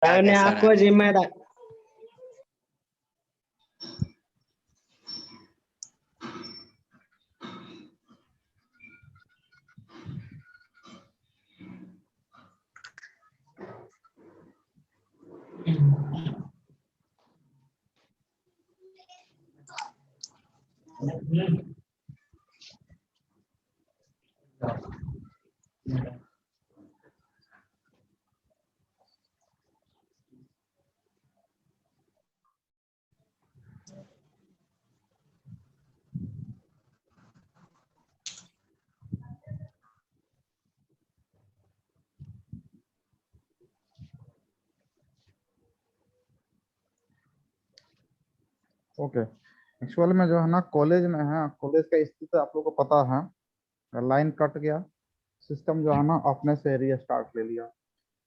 अपने आपको जिम्मेदार ओके। एक्चुअल में जो है ना कॉलेज में है, कॉलेज का स्थिति आप लोगों को पता है, लाइन कट गया, सिस्टम जो है ना अपने से रीस्टार्ट ले लिया।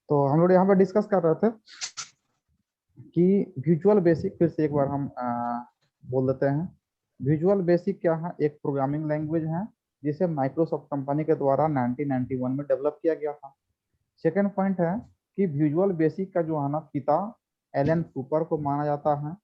तो हम लोग यहाँ पे डिस्कस कर रहे थे कि विजुअल बेसिक, फिर से एक बार हम बोल देते हैं। विजुअल बेसिक क्या है? एक प्रोग्रामिंग लैंग्वेज है जिसे माइक्रोसॉफ्ट कंपनी के द्वारा 1991 में डेवलप किया गया था। सेकेंड पॉइंट है कि विजुअल बेसिक का जो है ना पिता एलन कूपर को माना जाता है।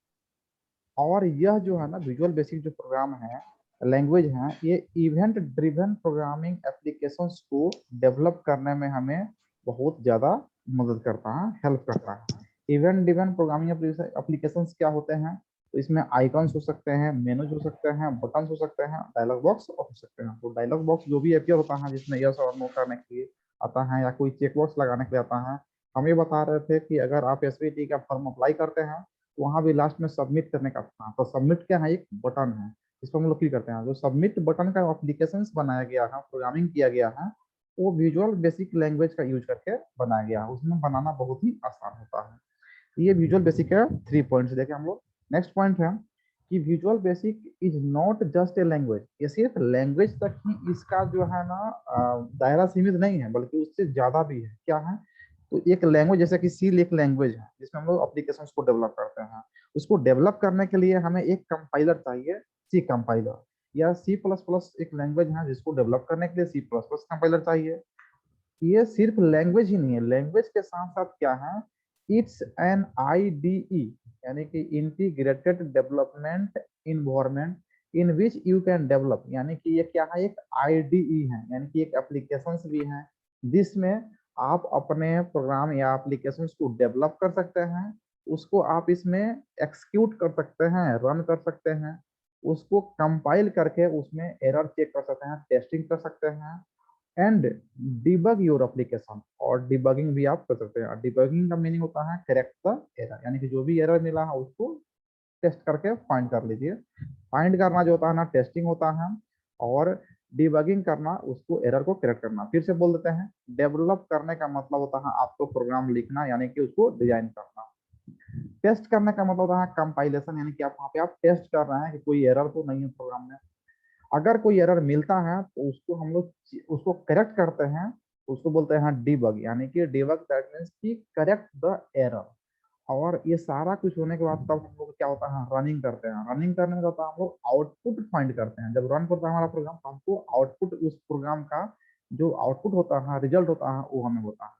और यह जो है ना विजुअल बेसिक जो प्रोग्राम है, लैंग्वेज है, ये इवेंट ड्रिवन प्रोग्रामिंग एप्लीकेशंस को डेवलप करने में हमें बहुत ज़्यादा मदद करता है, हेल्प करता है। इवेंट ड्रिवन प्रोग्रामिंग एप्लीकेशंस क्या होते हैं? तो इसमें आइकन्स हो सकते हैं, मेनूज हो सकते हैं, बटन्स हो सकते हैं, डायलॉग बॉक्स हो सकते हैं। तो डायलॉग बॉक्स जो भी अपीयर होता है जिसमें यस और नो करने के लिए आता है या कोई चेक बॉक्स लगाने के लिए आता है। हम ये बता रहे थे कि अगर आप एसवीटी का फॉर्म अप्लाई करते हैं वहां भी लास्ट में सबमिट करने का था। तो सबमिट क्या है? एक बटन है, इस पर हम लोग क्लिक करते हैं। जो सबमिट बटन का एप्लीकेशन बनाया गया है, प्रोग्रामिंग किया गया है, वो विजुअल बेसिक लैंग्वेज का यूज करके बनाया गया है। उसमें बनाना बहुत ही आसान होता है। ये विजुअल बेसिक का 3 पॉइंट्स देखे हम लोग। नेक्स्ट पॉइंट है कि Visual basic is not just a language. ये सिर्फ लैंग्वेज तक ही इसका जो है ना दायरा सीमित नहीं है, बल्कि उससे ज्यादा भी है। क्या है? तो एक लैंग्वेज जैसे कि सी एक लैंग्वेज है जिसमें हम लोग एप्लीकेशंस को डेवलप करते हैं। उसको डेवलप करने के लिए हमें एक कंपाइलर चाहिए, सी कंपाइलर। या सी प्लस प्लस एक लैंग्वेज है जिसको डेवलप करने के लिए सी प्लस प्लस कंपाइलर चाहिए। ये सिर्फ लैंग्वेज ही नहीं है, लैंग्वेज के साथ साथ क्या है, इट्स एन आईडीई, यानी कि integrated development environment in which you can develop. यानी कि ये क्या है? एक आईडीई है, यानी कि एक एप्लीकेशंस भी है जिसमें आप अपने प्रोग्राम या एप्लीकेशंस को डेवलप कर सकते हैं। उसको आप इसमें एक्सिक्यूट कर सकते हैं, रन कर सकते हैं, उसको कंपाइल करके उसमें एरर चेक कर सकते हैं, टेस्टिंग कर सकते हैं, एंड डिबग योर एप्लीकेशन। और डिबगिंग भी आप कर सकते हैं। डिबगिंग का मीनिंग होता है करेक्ट द एरर, यानी कि जो भी एरर मिला है उसको टेस्ट करके फाइंड कर लीजिए। फाइंड करना जो होता है ना टेस्टिंग होता है, और डिबगिंग करना उसको एरर को करेक्ट करना। फिर से बोल देते हैं, डेवलप करने का मतलब होता है आपको प्रोग्राम लिखना, यानी कि उसको डिजाइन करना। टेस्ट करने का मतलब होता है कंपाइलेशन, यानी कि आप वहाँ पे आप टेस्ट कर रहे हैं कि कोई एरर तो नहीं है प्रोग्राम में। अगर कोई एरर मिलता है तो उसको हम लोग उसको करेक्ट करते हैं, उसको बोलते हैं डीबग, यानी कि डीबग दैट मींस कि करेक्ट द एरर। और ये सारा कुछ होने के बाद तब हम लोग क्या होता है, रनिंग करते हैं। रनिंग करने में होता है हम लोग आउटपुट फाइंड करते हैं। जब रन करता है हमारा प्रोग्राम तो हमको आउटपुट, उस प्रोग्राम का जो आउटपुट होता है, रिजल्ट होता है, वो हमें होता है।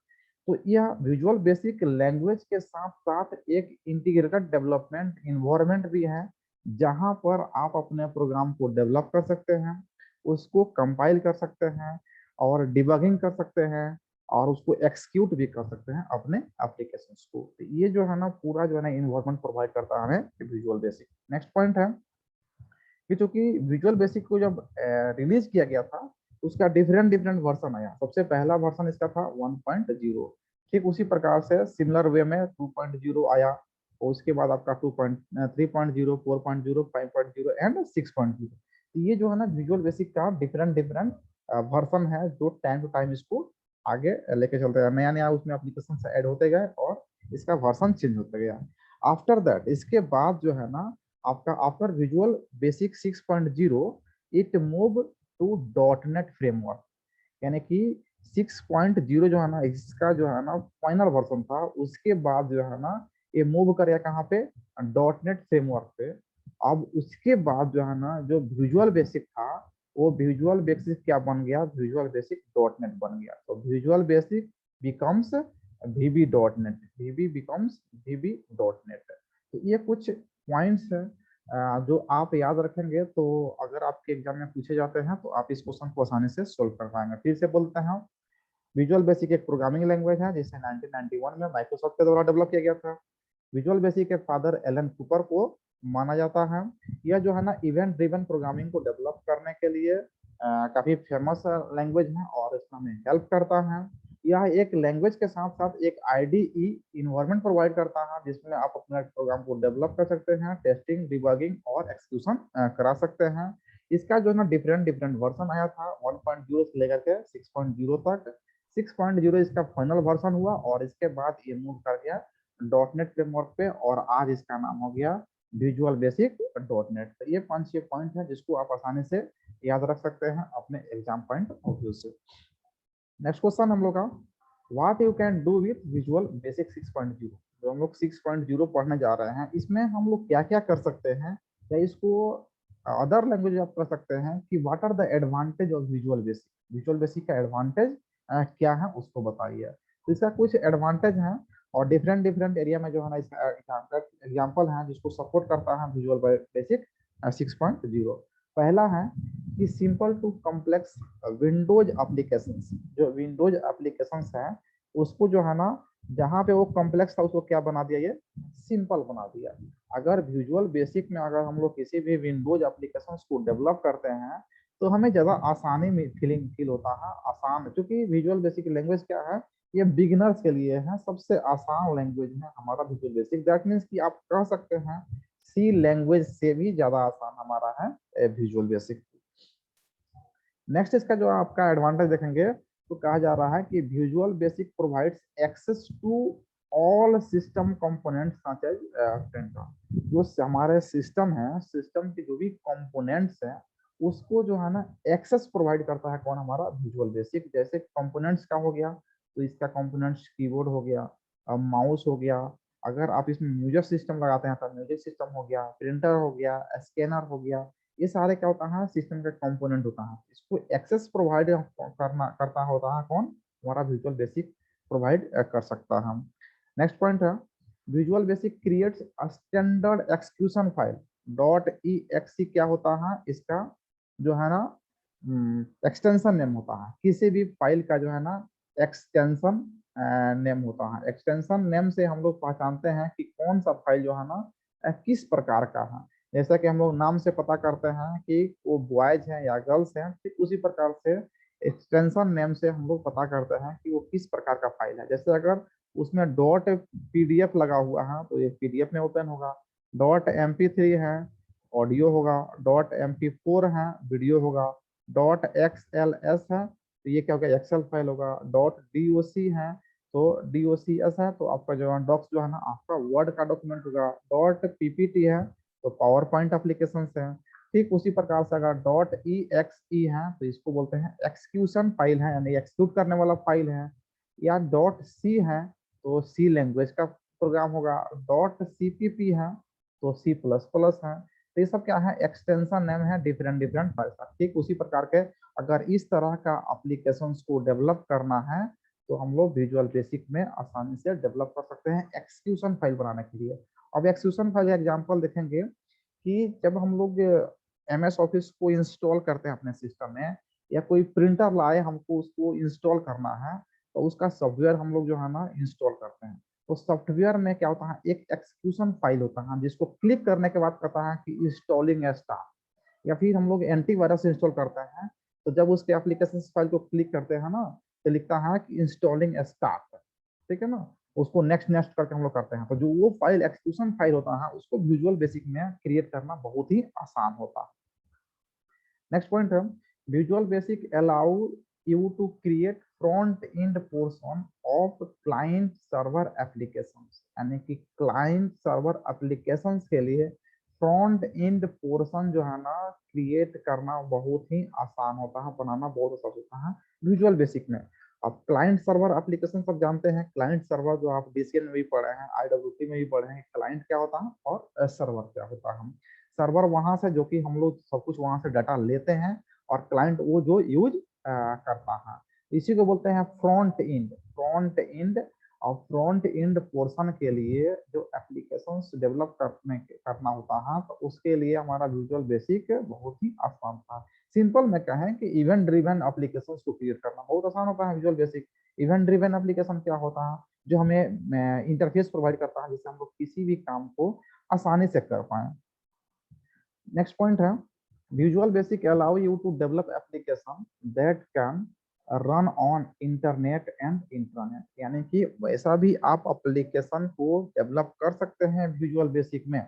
तो यह विजुअल बेसिक लैंग्वेज के साथ साथ एक इंटीग्रेटेड डेवलपमेंट इन्वायरमेंट भी है, जहां पर आप अपने प्रोग्राम को डेवलप कर सकते हैं, उसको कंपाइल कर सकते हैं, और डिबगिंग कर सकते हैं, और उसको एक्सिक्यूट भी कर सकते हैं अपने एप्लीकेशंस को। तो ये जो है ना पूरा जो है ना इन्वायरमेंट प्रोवाइड करता है हमें विजुअल बेसिक। नेक्स्ट पॉइंट है कि चूंकि विजुअल बेसिक को जब रिलीज किया गया था, उसका डिफरेंट डिफरेंट वर्जन आया। सबसे पहला वर्जन इसका था 1.0। ठीक उसी प्रकार से सिमिलर वे में 2.0 आया, और उसके बाद आपका 3.0, 4.0, 5.0 एंड 6.0। तो ये जो है ना विजुअल बेसिक का डिफरेंट डिफरेंट वर्जन है, जो टाइम टू टाइम इसको आगे लेके चलते गए। नया नया उसमें एप्लीकेशन ऐड होते गए और इसका वर्जन चेंज होता गया। आफ्टर दैट, इसके बाद जो है ना आपका after Visual Basic 6.0 it move to dot net framework. यानी कि 6.0 जो है ना इसका जो है ना फाइनल वर्जन था। उसके बाद जो है ना ये मूव कर गया कहाँ पे? डॉटनेट फ्रेमवर्क पे। अब उसके बाद जो है ना जो विजुअल बेसिक था, वो विजुअल बेसिक क्या बन गया? विजुअल बेसिक डॉटनेट बन गया। तो visual basic becomes VB.net, VB becomes VB.net। तो ये कुछ पॉइंट्स है जो आप याद रखेंगे तो अगर आपके एग्जाम में पूछे जाते हैं तो आप इस क्वेश्चन को आसानी से सोल्व कर पाएंगे। फिर से बोलते हैं, विजुअल बेसिक एक प्रोग्रामिंग लैंग्वेज है जिसे 1991 में माइक्रोसॉफ्ट के द्वारा डेवलप किया गया था। विजुअल बेसिक के फादर एलन कूपर को माना जाता है। यह जो है ना इवेंट ड्रिवन प्रोग्रामिंग को डेवलप करने के लिए काफी फेमस लैंग्वेज है और इसमें हमें हेल्प करता है। यह एक लैंग्वेज के साथ साथ एक आईडीई इन्वायरमेंट प्रोवाइड करता है जिसमें आप अपने प्रोग्राम को डेवलप कर सकते हैं, टेस्टिंग, डिबगिंग और एक्सक्यूशन करा सकते हैं। इसका जो है ना डिफरेंट डिफरेंट वर्जन आया था 1.0 से लेकर के 6.0 तक। 6.0 इसका फाइनल वर्जन हुआ और इसके बाद ये मूव कर गया डॉटनेट फ्रेमवर्क पे और आज इसका नाम हो गया विजुअल बेसिक डॉटनेट। तो ये 5-6 पॉइंट है जिसको आप आसानी से याद रख सकते हैं अपने एग्जाम पॉइंट ऑफ व्यू से। नेक्स्ट क्वेश्चन हम लोग का, what you can do with visual Basic 6.0। जो हम लोग 6.0 पढ़ने जा रहे हैं इसमें हम लोग क्या क्या कर सकते हैं, या इसको अदर लैंग्वेज आप कर सकते हैं कि what are the advantage of Visual Basic. Visual Basic का एडवांटेज क्या है उसको बताइए। तो इसका कुछ एडवांटेज है और डिफरेंट डिफरेंट एरिया में जो है ना इसका एग्जाम्पल है जिसको सपोर्ट करता है विजुअल बेसिक 6.0। पहला है कि simple to complex Windows applications. जो विंडोज एप्लीकेशंस है उसको जो है ना जहाँ पे वो कॉम्प्लेक्स था उसको क्या बना दिया, ये सिंपल बना दिया। अगर विजुअल बेसिक में अगर हम लोग किसी भी विंडोज एप्लीकेशंस को डेवलप करते हैं तो हमें ज्यादा आसानी में फील होता है, आसान, क्योंकि विजुअल बेसिक लैंग्वेज क्या है, ये बिगिनर्स के लिए है, सबसे आसान लैंग्वेज है हमारा विजुअल बेसिक। दैट मीन्स कि आप कह सकते हैं सी लैंग्वेज से भी ज्यादा आसान हमारा है विजुअल बेसिक। नेक्स्ट इसका जो आपका एडवांटेज देखेंगे तो कहा जा रहा है कि Visual Basic provides access to all system components such as printer. जो हमारे सिस्टम है, सिस्टम के जो भी कंपोनेंट्स हैं उसको जो है ना एक्सेस प्रोवाइड करता है कौन, हमारा विजुअल बेसिक। जैसे कंपोनेंट्स का हो गया तो इसका कंपोनेंट्स कीबोर्ड हो गया, माउस हो गया, अगर आप इसमें म्यूजिक सिस्टम लगाते हैं तो म्यूजिक सिस्टम हो गया, प्रिंटर हो गया, स्कैनर हो गया, ये सारे क्या होता है सिस्टम का कंपोनेंट होता है। इसको एक्सेस प्रोवाइड करता होता है कौन, हमारा विजुअल बेसिक प्रोवाइड कर सकता है। नेक्स्ट पॉइंट है, Visual basic creates standard execution file dot E x. क्या होता है इसका जो है ना एक्सटेंशन नेम होता है, किसी भी फाइल का जो है ना एक्सटेंशन नेम होता है। एक्सटेंशन नेम से हम लोग पहचानते हैं कि कौन सा फाइल जो है ना किस प्रकार का है। जैसा कि हम लोग नाम से पता करते हैं कि वो बॉयज हैं या गर्ल्स हैं, ठीक उसी प्रकार से एक्सटेंशन नेम से हम लोग पता करते हैं कि वो किस प्रकार का फाइल है। जैसे अगर उसमें डॉट पीडीएफ लगा हुआ है तो ये पीडीएफ में ओपन होगा, डॉट MP3 है ऑडियो होगा, डॉट MP4 है वीडियो होगा, डॉट XLS है तो ये क्या होगा एक्सेल फाइल होगा, डॉट DOC है तो DOCS है तो आपका जो है डॉक्स जो है ना आपका वर्ड का डॉक्यूमेंट होगा, डॉट PPT है तो पावर पॉइंट एप्लीकेशन है। ठीक उसी प्रकार से अगर डॉट EXE है तो इसको बोलते हैं एक्सक्यूशन फाइल है, यानी एक्सक्यूट करने वाला फाइल है। या डॉट C है तो C लैंग्वेज का प्रोग्राम होगा, डॉट CPP है तो C++ है। तो ये सब क्या है एक्सटेंशन नेम है डिफरेंट डिफरेंट फाइल का। ठीक उसी प्रकार के अगर इस तरह का एप्लीकेशन को डेवलप करना है तो हम लोग विजुअल बेसिक में आसानी से डेवलप कर सकते हैं एक्सक्यूशन फाइल बनाने के लिए। अब एक्सक्यूशन फाइल एग्जांपल देखेंगे कि जब हम लोग MS ऑफिस को इंस्टॉल करते हैं अपने सिस्टम में, या कोई प्रिंटर लाए हमको उसको इंस्टॉल करना है तो उसका सॉफ्टवेयर हम लोग जो है ना इंस्टॉल करते हैं। तो सॉफ्टवेयर में क्या होता है एक एक्सक्यूशन फाइल होता है जिसको क्लिक करने के बाद कहता है कि इंस्टॉलिंग स्टार्ट। या फिर हम लोग एंटीवायरस इंस्टॉल करते हैं तो जब उसके एप्लीकेशन फाइल को क्लिक करते हैं ना तो लिखता है कि इंस्टॉलिंग स्टार्ट, ठीक है ना, उसको नेक्स्ट नेक्स्ट करके हम लोग करते हैं। तो जो वो फाइल एक्सक्यूशन फाइल होता है उसको विजुअल बेसिक में क्रिएट करना बहुत ही आसान होता है। नेक्स्ट पॉइंट है, Visual Basic allow you to create front end portion of client server applications. यानी कि क्लाइंट सर्वर एप्लीकेशंस के लिए फ्रंट एंड पोर्शन जो है ना क्रिएट करना बहुत ही आसान होता है, बनाना बहुत आसान होता है विजुअल बेसिक में। अब क्लाइंट सर्वर एप्लीकेशन सब जानते हैं, क्लाइंट सर्वर जो आप DCL में भी पढ़े हैं, IWT में भी पढ़े हैं, क्लाइंट क्या होता है और सर्वर क्या होता है। सर्वर वहां से जो कि हम लोग सब कुछ वहां से डाटा लेते हैं और क्लाइंट वो जो यूज करता है, इसी को बोलते हैं फ्रंट एंड। फ्रंट एंड और फ्रंट एंड पोर्शन के लिए जो एप्लीकेशंस डेवलप करना होता है तो उसके लिए हमारा विजुअल बेसिक बहुत ही आसान था। सिंपल में कहें कि इवेंट ड्रिवन एप्लीकेशंस को क्रिएट करना बहुत आसान होता है Visual basic. Event driven application क्या होता है? जो हमें इंटरफेस प्रोवाइड करता है जिससे हम लोग किसी भी काम को आसानी से कर पाए। नेक्स्ट पॉइंट है Visual Basic allow you to develop application that can run on internet and intranet, यानी कि वैसा भी आप एप्लीकेशन को डेवलप कर सकते हैं विजुअल बेसिक में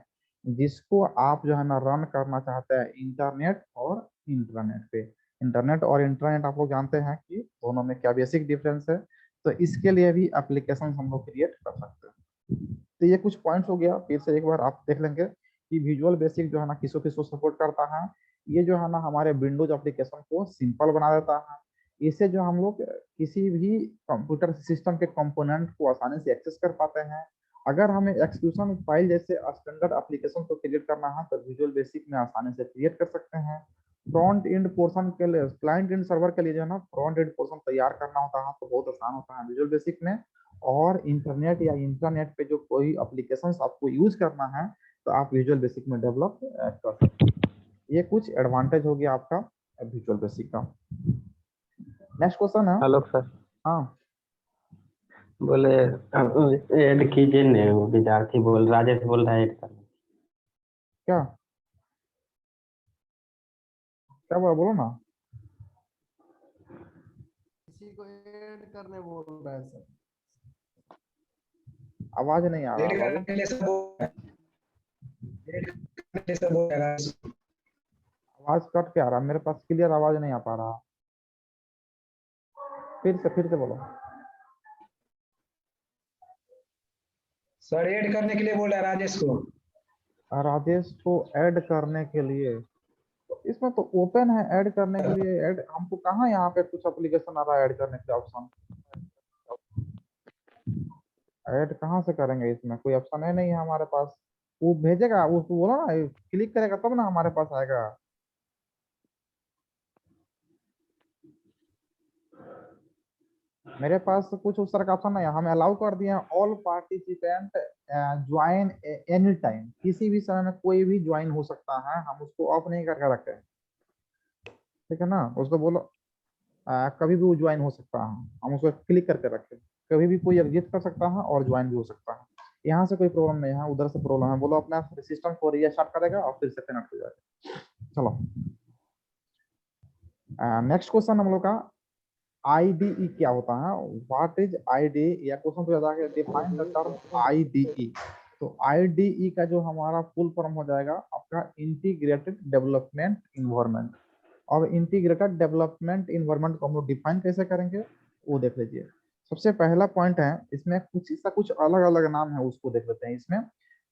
जिसको आप जो है ना रन करना चाहते हैं इंटरनेट और इंट्रानेट पे। इंटरनेट और इंट्रानेट आप लोग जानते हैं कि दोनों में क्या बेसिक डिफरेंस है, तो इसके लिए भी एप्लीकेशन हम लोग क्रिएट कर सकते हैं। तो ये कुछ पॉइंट्स हो गया, फिर से एक बार आप देख लेंगे कि विजुअल बेसिक जो है ना किसको किसको सपोर्ट करता है। ये जो है ना हमारे विंडोज एप्लीकेशन को सिंपल बना देता है। इससे जो हम लोग किसी भी कंप्यूटर सिस्टम के कंपोनेंट को आसानी से एक्सेस कर पाते हैं। अगर हमें एक्सक्यूशन फाइल जैसे स्टैंडर्ड एप्लीकेशन को क्रिएट करना है तो विजुअल बेसिक में आसानी से क्रिएट कर सकते हैं। फ्रंट एंड पोर्शन के लिए क्लाइंट एंड सर्वर के लिए जो है ना फ्रंट एंड पोर्शन तैयार करना होता है तो बहुत आसान होता है विजुअल बेसिक में। और इंटरनेट या इंटरनेट पे जो कोई एप्लीकेशंस आपको यूज करना है तो आप विजुअल बेसिक में डेवलप कर सकते हैं। ये कुछ एडवांटेज हो गया आपका विजुअल बेसिक का। नेक्स्ट क्वेश्चन है। हेलो सर, हाँ बोले ऐड कीजिए ने, वो विद्यार्थी राजेश बोल रहा है ऐड करने। क्या क्या बोला, बोलो ना। किसी को ऐड करने बोल रहा है सर। आवाज नहीं आ रहा बाबू। आवाज कट के आ रहा, मेरे पास क्लियर आवाज नहीं आ पा रहा। फिर से बोलो। सर ऐड करने के लिए बोला राजेश को। राजेश को ऐड करने के लिए, तो इसमें तो ओपन है ऐड करने के लिए। ऐड हमको कहाँ यहाँ पे कुछ एप्लीकेशन आ रहा है ऐड करने के ऑप्शन। ऐड कहाँ से करेंगे, इसमें कोई ऑप्शन है नहीं है हमारे पास। वो भेजेगा, वो बोला ना क्लिक करेगा तब ना हमारे पास आएगा। मेरे पास कुछ उस तरह का ऑप्शन नहीं है। हम अलाउ कर दिए हैं all participant join any time, किसी भी समय में कोई भी ज्वाइन हो सकता है, हम उसको ऑफ नहीं करके रखे हैं। ठीक है ना, उसको बोलो कभी भी वो ज्वाइन हो सकता है, हम उसको क्लिक करके रखे। कभी भी कोई एग्जिट कर सकता है और ज्वाइन भी हो सकता है। यहाँ से कोई प्रॉब्लम नहीं है, उधर से प्रॉब्लम है। बोलो अपना सिस्टम को रीस्टार्ट करेगा और फिर से कनेक्ट हो जाएगा। चलो नेक्स्ट क्वेश्चन हम लोग का आईडीई क्या होता है, व्हाट इज आईडीई। या क्वेश्चन तो ज्यादा है डिफाइन द टर्म आईडीई। तो आईडीई का जो हमारा फुल फॉर्म हो जाएगा आपका इंटीग्रेटेड डेवलपमेंट इन्वायरमेंट। और इंटीग्रेटेड डेवलपमेंट इन्वायरमेंट को हम लोग डिफाइन कैसे करेंगे वो देख लीजिए। सबसे पहला पॉइंट है, इसमें कुछ इसका कुछ अलग अलग नाम है उसको देख लेते हैं। इसमें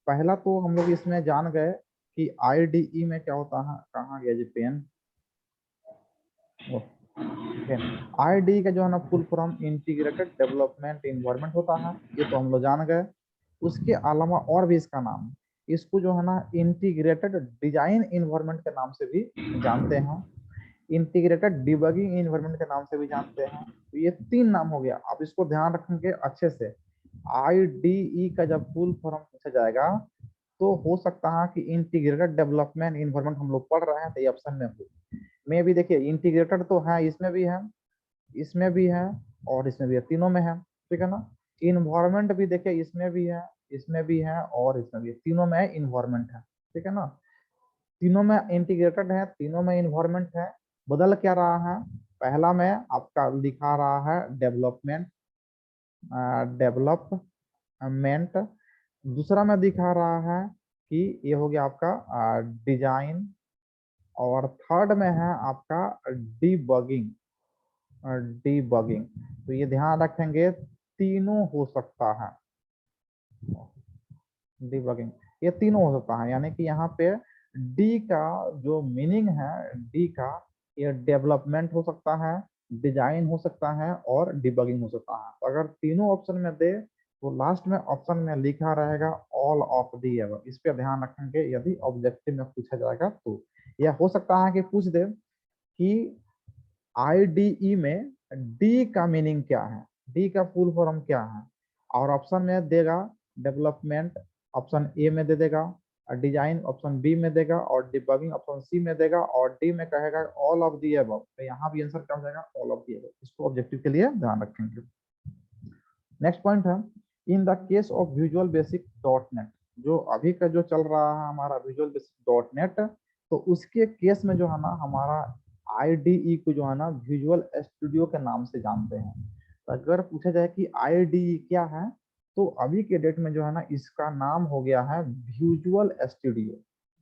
पहला तो हम लोग इसमें जान गए कि आईडीई में क्या होता है। कहाँ गया जी पेन। आईडी का जो है ना full form integrated development environment होता है, ये तो हम लोग जान गए। उसके अलावा और भी इसका नाम, इसको जो है ना इंटीग्रेटेड डिजाइन इन्वायरमेंट के नाम से भी जानते हैं, इंटीग्रेटेड डिबगिंग इन्वायरमेंट के नाम से भी जानते हैं। तो ये 3 नाम हो गया, आप इसको ध्यान रखेंगे अच्छे से। आईडीई का जब फुल फॉर्म पूछा जाएगा तो हो सकता है कि इंटीग्रेटेड डेवलपमेंट इन्वायरमेंट हम लोग पढ़ रहे हैं तो ये ऑप्शन में हो। में भी देखिए इंटीग्रेटेड तो है, इसमें भी है, इसमें भी है और इसमें भी है, तीनों में है। ठीक है ना। इन्वायरमेंट भी देखिए इसमें भी है, इसमें भी है और इसमें भी है, तीनों में इन्वायरमेंट है। ठीक है ना। तीनों में इंटीग्रेटेड है, तीनों में इन्वायरमेंट है। बदल क्या रहा है, पहला में आपका लिखा रहा है डेवलपमेंट, डेवलपमेंट। दूसरा में दिखा रहा है कि ये हो गया आपका डिजाइन। और थर्ड में है आपका डीबगिंग, डीबगिंग। तो ये ध्यान रखेंगे तीनों हो सकता है, डीबगिंग ये तीनों हो सकता है। यानी कि यहाँ पे डी का जो मीनिंग है, डी का ये डेवलपमेंट हो सकता है, डिजाइन हो सकता है और डिबगिंग हो सकता है। तो अगर तीनों ऑप्शन में दे तो लास्ट में ऑप्शन में लिखा रहेगा ऑल ऑफ दी एबव। इस पे ध्यान रखेंगे यदि ऑब्जेक्टिव में पूछा जाएगा तो। यह हो सकता है कि पूछ दे कि आईडीई में डी का मीनिंग क्या है, डी का फुल फॉर्म क्या है। और ऑप्शन में देगा डेवलपमेंट, ऑप्शन ए में दे देगा, डिजाइन ऑप्शन बी में देगा, और डिबगिंग ऑप्शन सी में देगा, और डी में कहेगा ऑल ऑफ दी अबव। तो यहाँ भी आंसर क्या हो जाएगा, ऑल ऑफ दी अबव। इसको ऑब्जेक्टिव के लिए ध्यान रखेंगे। नेक्स्ट पॉइंट है, in the case of Visual basic dot net, जो अभी का जो चल रहा है हमारा विजुअल बेसिक डॉट नेट, तो उसके केस में जो है ना हमारा आईडीई को जो है ना विजुअल स्टूडियो के नाम से जानते हैं। तो अगर पूछा जाए कि आईडीई क्या है, तो अभी के डेट में जो है ना इसका नाम हो गया है विजुअल स्टूडियो।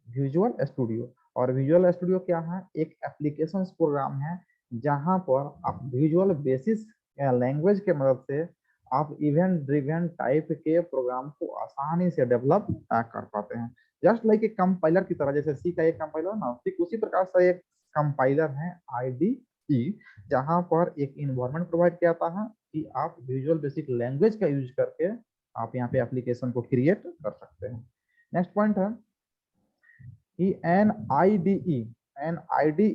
विजुअल स्टूडियो, और विजुअल स्टूडियो क्या है, एक एप्लीकेशन प्रोग्राम है जहां पर आप विजुअल बेसिस लैंग्वेज के मदद से आप इवेंट ड्रिवन टाइप के प्रोग्राम को आसानी से डेवलप कर पाते हैं। जस्ट लाइक एक कंपाइलर की तरह, जैसे सी का एक कंपाइलर ना, ठीक उसी प्रकार से एक कंपाइलर है आईडीई, जहां पर एक इन्वायरमेंट प्रोवाइड किया जाता है कि आप विजुअल बेसिक लैंग्वेज का यूज करके आप यहाँ पे एप्लीकेशन को क्रिएट कर सकते हैं। नेक्स्ट पॉइंट है कि एन आई डी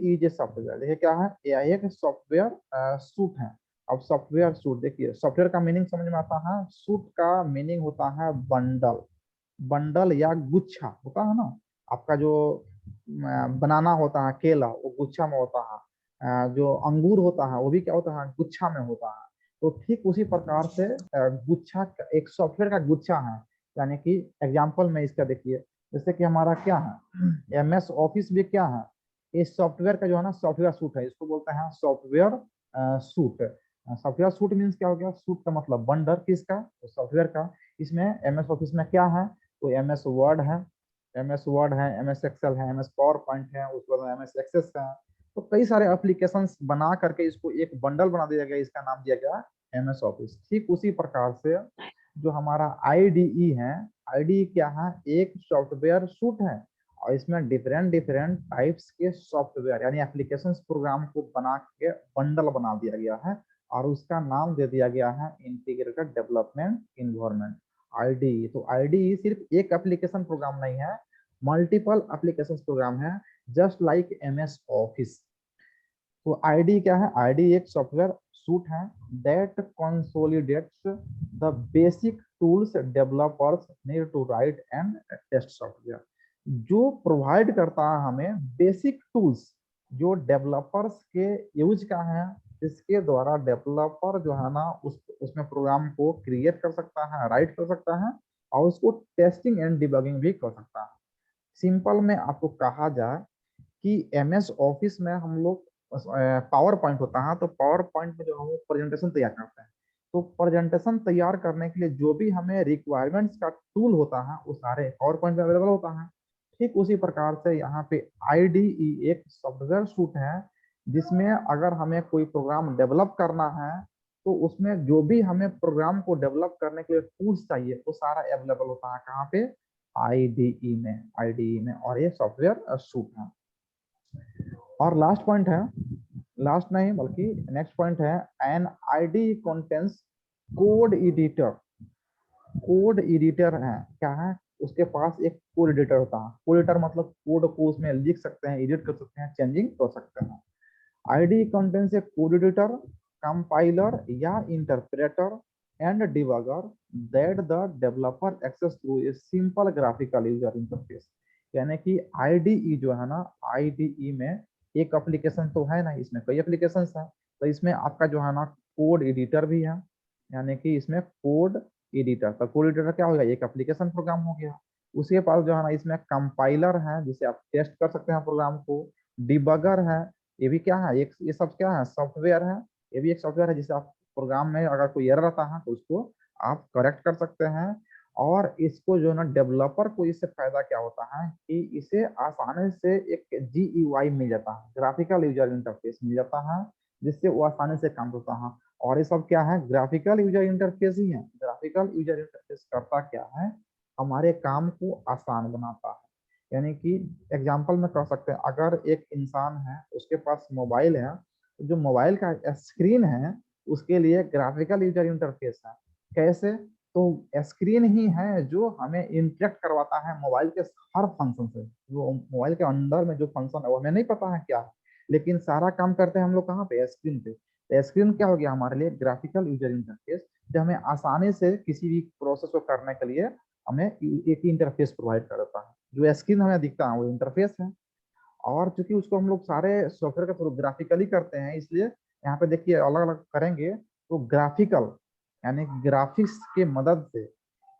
ई जो सॉफ्टवेयर, देखिए क्या है, ये एक सॉफ्टवेयर सूट है। अब सॉफ्टवेयर सूट देखिए, सॉफ्टवेयर का मीनिंग समझ में आता है, सूट का मीनिंग होता है बंडल, बंडल या गुच्छा होता है ना। आपका जो बनाना होता है केला, वो गुच्छा में होता है। जो अंगूर होता है वो भी क्या होता है, गुच्छा में होता है। तो ठीक उसी प्रकार से गुच्छा एक सॉफ्टवेयर का गुच्छा है। यानी कि एग्जाम्पल में इसका देखिए, जैसे कि हमारा क्या है, एमएस ऑफिस भी क्या है, इस सॉफ्टवेयर का जो है ना सॉफ्टवेयर सूट है, इसको बोलते हैं software suit. Software suit means क्या हो गया, सूट का मतलब बंडल किसका, तो सॉफ्टवेयर का। इसमें एमएस ऑफिस में क्या है, तो एमएस वर्ड है, एमएस वर्ड है, एमएस एक्सेल है, एमएस पावर पॉइंट है, उसके बाद एमएस एक्सेस है। तो कई सारे एप्लीकेशन बना करके इसको एक बंडल बना दिया गया, इसका नाम दिया गया एमएस ऑफिस। ठीक उसी प्रकार से जो हमारा आईडीई है, आईडीई क्या है, एक सॉफ्टवेयर सूट है, और इसमें डिफरेंट डिफरेंट टाइप्स के सॉफ्टवेयर यानी एप्लीकेशन प्रोग्राम को बना के बंडल बना दिया गया है, और उसका नाम दे दिया गया है इंटीग्रेटेड डेवलपमेंट इन्वायरमेंट, आईडीई। तो आईडीई सिर्फ एक एप्लीकेशन प्रोग्राम नहीं है, मल्टीपल एप्लीकेशन प्रोग्राम है, जस्ट लाइक एमएस ऑफिस। तो आईडी क्या है, आईडी एक सॉफ्टवेयर सूट है that consolidates the basic tools developers need to write and test software, जो प्रोवाइड करता है हमें बेसिक टूल्स जो डेवलपर्स के यूज का है, इसके द्वारा डेवलपर जो है ना उसमें प्रोग्राम को क्रिएट कर सकता है, राइट कर सकता है, और उसको टेस्टिंग एंड डिबगिंग भी कर सकता है। सिंपल में आपको कहा जाए कि एमएस ऑफिस में हम लोग पावर पॉइंट होता है, तो पावर पॉइंट में जो हम प्रेजेंटेशन तैयार करते हैं, तो प्रेजेंटेशन तैयार करने के लिए जो भी हमें रिक्वायरमेंट्स का टूल होता है वो सारे पावर पॉइंट में अवेलेबल होता है। ठीक उसी प्रकार से यहाँ पे आईडीई एक सॉफ्टवेयर सूट है, जिसमें अगर हमें कोई प्रोग्राम डेवलप करना है, तो उसमें जो भी हमें प्रोग्राम को डेवलप करने के लिए टूल्स चाहिए वो सारा अवेलेबल होता है कहाँ पे, आईडीई में, और ये सॉफ्टवेयर सूट है। और लास्ट पॉइंट है, लास्ट नहीं बल्कि नेक्स्ट पॉइंट है, an ID contains code editor. Code editor है क्या है, उसके पास एक कोड एडिटर होता है। कोड एडिटर मतलब कोड को उसमें लिख सकते हैं, एडिट कर सकते हैं, चेंजिंग कर सकते हैं। ID contains a code editor, compiler या interpreter and debugger that the developer access through a simple graphical user interface. यानी कि आईडीई जो है ना, आईडीई में एक एप्लीकेशन तो है ना, इसमें कई एप्लीकेशन है। तो इसमें आपका जो है ना कोड एडिटर भी है, यानी कि इसमें कोड एडिटर, तो कोड एडिटर क्या होगा, एक एप्लीकेशन प्रोग्राम हो गया। उसके पास जो है ना इसमें कंपाइलर है जिसे आप टेस्ट कर सकते हैं प्रोग्राम को, डिबगर है, ये भी क्या है, एक ये सब क्या है, सॉफ्टवेयर है। ये भी एक सॉफ्टवेयर है जिसे आप प्रोग्राम में अगर कोई एरर आता है तो उसको आप करेक्ट कर सकते हैं। और इसको जो ना डेवलपर को इससे फायदा क्या होता है कि इसे आसानी से एक जीयूआई मिल जाता है, ग्राफिकल यूजर इंटरफेस मिल जाता है, जिससे वो आसानी से काम करता है। और ये सब क्या है, ग्राफिकल यूजर इंटरफेस ही है। ग्राफिकल यूजर इंटरफेस करता क्या है, हमारे काम को आसान बनाता है। यानी कि एग्जाम्पल में कह सकते हैं, अगर एक इंसान है उसके पास मोबाइल है, तो जो मोबाइल का स्क्रीन है उसके लिए ग्राफिकल यूजर इंटरफेस है। कैसे, तो स्क्रीन ही है जो हमें इंटरेक्ट करवाता है मोबाइल के हर फंक्शन से। वो मोबाइल के अंदर में जो फंक्शन है वो हमें नहीं पता है क्या, लेकिन सारा काम करते हैं हम लोग कहाँ पे, स्क्रीन पे। तो स्क्रीन क्या हो गया हमारे लिए? ग्राफिकल यूजर इंटरफेस, जो हमें आसानी से किसी भी प्रोसेस को करने के लिए हमें एक इंटरफेस प्रोवाइड करता है। जो स्क्रीन हमें दिखता है वो इंटरफेस है, और चूंकि उसको हम लोग सारे सॉफ्टवेयर का थ्रू ग्राफिकली करते हैं, इसलिए यहाँ पे देखिए अलग अलग करेंगे तो ग्राफिकल यानी ग्राफिक्स के मदद से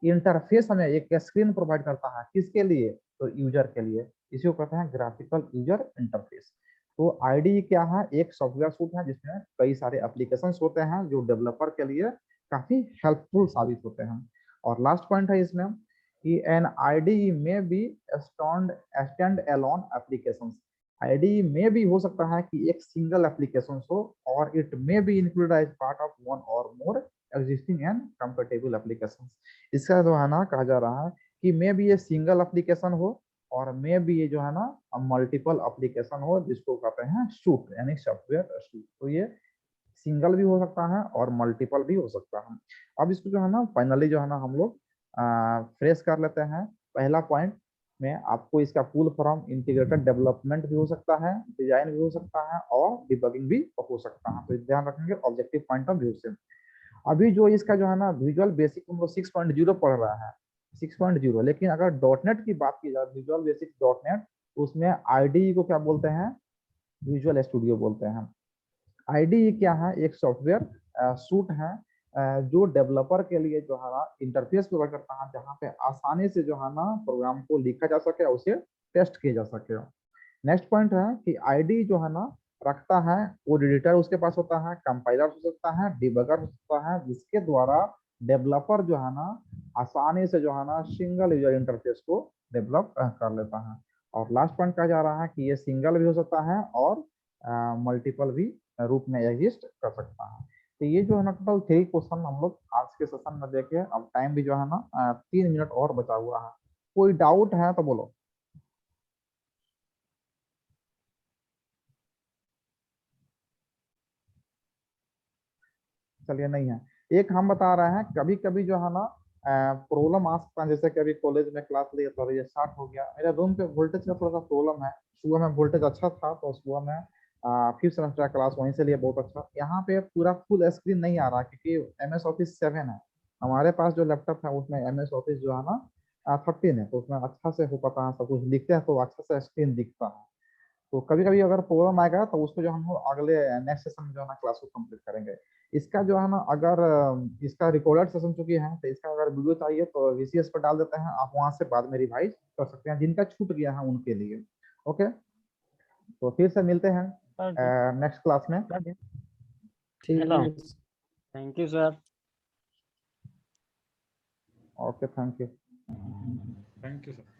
इंटरफेस हमें एक स्क्रीन प्रोवाइड करता है। किसके लिए? तो यूजर के लिए। इसी को कहते हैं ग्राफिकल यूजर इंटरफेस। तो आईडी क्या है? एक सॉफ्टवेयर सूट है जिसमें कई सारे एप्लीकेशंस होते हैं जो डेवलपर के लिए काफी हेल्पफुल साबित होते हैं। और लास्ट पॉइंट है इसमें कि an ID may be stand alone applications. ID में भी हो सकता है कि एक सिंगल एप्लीकेशन हो, or it may be include as part of one or more existing and compatible applications. इसका जो है ना कहा जा रहा है कि मे भी ये सिंगल एप्लीकेशन हो, और मे भी ये जो है ना मल्टीपल एप्लीकेशन हो, जिसको कहते हैं सूट यानी सॉफ्टवेयर सूट। तो ये सिंगल भी हो सकता है और मल्टीपल भी हो सकता है। अब इसको जो है ना फाइनली जो है ना हम लोग फ्रेश कर लेते हैं। पहला पॉइंट में आपको इसका फुल फॉर्म इंटीग्रेटेड डेवलपमेंट भी हो सकता है, डिजाइन भी हो सकता है, और डिबगिंग भी हो सकता है। तो ध्यान रखेंगे ऑब्जेक्टिव पॉइंट ऑफ व्यू से। अभी जो इसका जो है ना विजुअल बेसिक हम लोग 6.0 पढ़ रहा है, 6.0। लेकिन अगर डॉटनेट की बात की जाए, विजुअल बेसिक डॉटनेट, उसमें आईडी को क्या बोलते हैं? विजुअल स्टूडियो बोलते हैं। आईडी क्या है? एक सॉफ्टवेयर सूट है जो डेवलपर के लिए जो है ना इंटरफेस प्रोवाइड करता है, जहाँ पे आसानी से जो है ना प्रोग्राम को लिखा जा सके, उसे टेस्ट किया जा सके। नेक्स्ट पॉइंट है कि आईडी जो है ना रखता है कोड एडिटर, उसके पास होता है कंपाइलर हो सकता है, डिबगर हो सकता है, जिसके द्वारा डेवलपर जो है ना आसानी से जो है ना सिंगल यूजर इंटरफेस को डेवलप कर लेता है। और लास्ट पॉइंट कहा जा रहा है कि ये सिंगल भी हो सकता है और मल्टीपल भी रूप में एग्जिस्ट कर सकता है। तो ये जो है ना टोटल 3 क्वेश्चन हम लोग आज के सेशन में देखे। अब टाइम भी जो है ना 3 मिनट और बचा हुआ है। कोई डाउट है तो बोलो। चलिए नहीं है। एक हम बता रहे हैं, कभी कभी जो है ना प्रॉब्लम आ सकता है, जैसे कि अभी कॉलेज में क्लास लिया तो ये स्टार्ट हो गया, मेरे रूम पे वोल्टेज का थोड़ा सा प्रॉब्लम है। सुबह में वोल्टेज अच्छा था तो सुबह में 5th सेमेस्टर क्लास वहीं से लिए, बहुत अच्छा। यहाँ पे पूरा फुल स्क्रीन नहीं आ रहा क्योंकि MS ऑफिस 7 है हमारे पास। जो लैपटॉप है उसमें MS ऑफिस जो है ना 13 है, तो उसमें अच्छा से हो पाता है, सब कुछ लिखते हैं तो अच्छा से स्क्रीन दिखता है। तो कभी कभी अगर प्रॉब्लम आएगा तो उसको जो हम लोग अगले नेक्स्ट सेशन में जो है ना क्लास को कंप्लीट करेंगे। इसका जो है ना अगर इसका रिकॉर्डेड सेशन चुकी है, तो इसका अगर वीडियो चाहिए तो VCS पर डाल देते हैं, आप वहां से बाद में रिवाइज कर सकते हैं, जिनका छूट गया है उनके लिए। ओके, तो फिर से मिलते हैं नेक्स्ट क्लास में। हेलो, ठीक। Thank you sir. Okay, thank you. Thank you sir.